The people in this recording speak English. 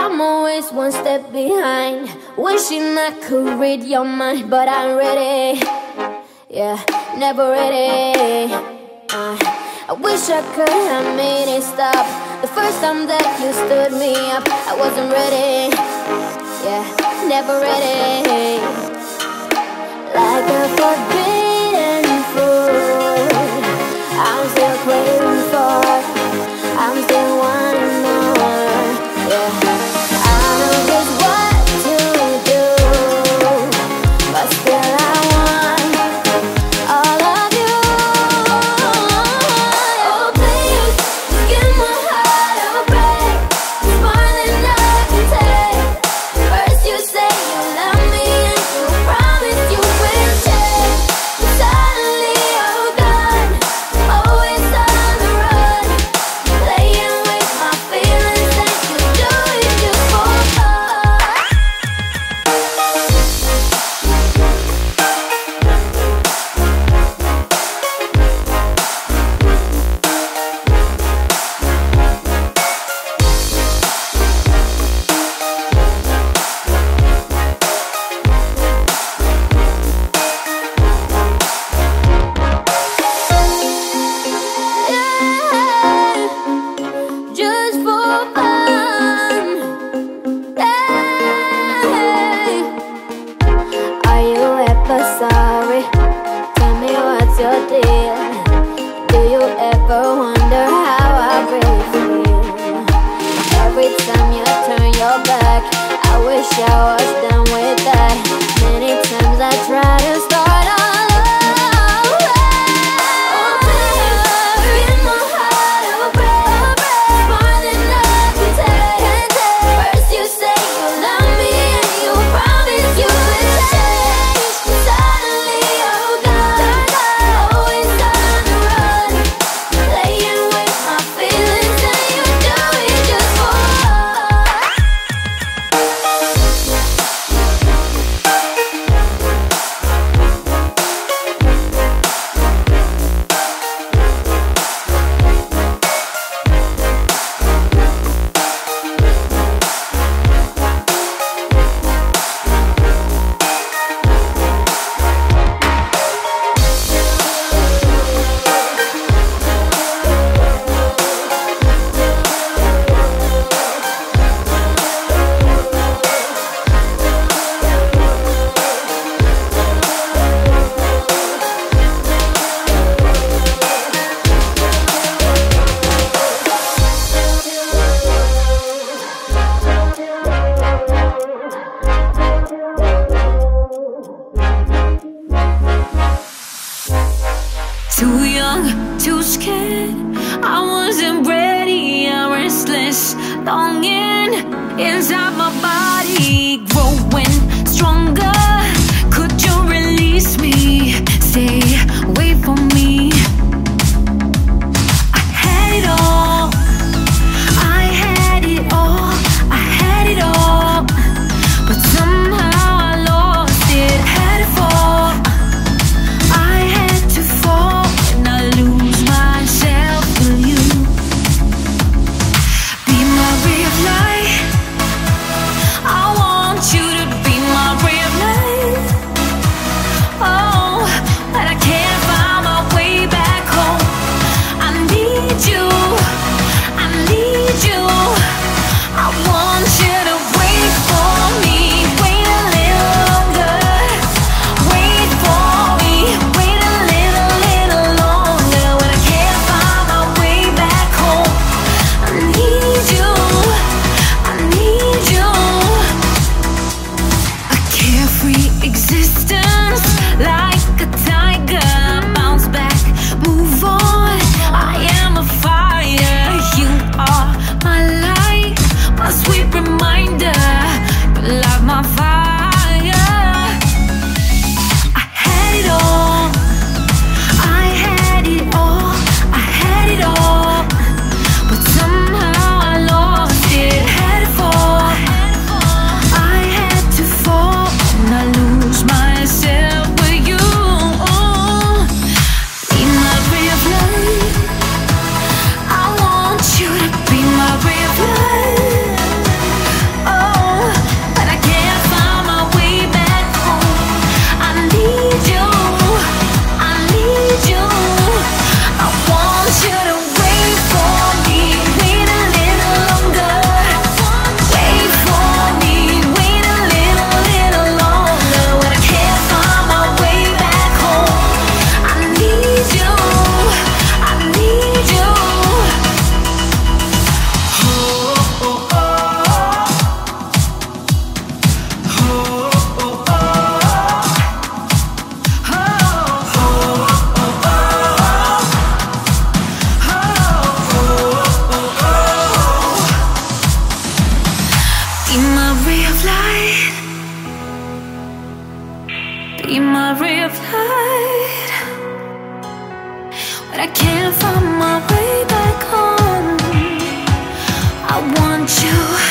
I'm always one step behind, wishing I could read your mind, but I'm ready. Yeah, never ready. I wish I could have made it stop the first time that you stood me up. I wasn't ready. Yeah, never ready. Like a forbidden fruit, I'm still craving for, I'm still wanting more. Yeah, I know just what to do, but still I want all of you. Oh please, give my heart a break. It's more than I can take. First you say you love me and you promise you will change. Suddenly you're gone, always on the run, playing with my feelings and you do it just for fun. Yeah, just for fun. Yeah. Are you ever sorry? Tell me what's your deal. Do you ever wonder how I really feel? Every time you turn your back, I wish I was done with that. Many times I try to start all over. Oh please, give my heart a break. More than I can take. First you say you love me and you promise you will change. Suddenly you're gone, always on the run, playing with my feelings and you do it just for fun. Too young, too scared. I wasn't ready. I'm restless, longing inside my body, growing stronger. Could you release me? Stay away from me. I had it all. I had it all. I had it all. But somehow I lost it. Had it fall. I had to fall and I lose myself for you. Be my ray of light. I want you to be my ray of light. Be my ray of light. Be my ray of light. When I can't find my way back home, I want you.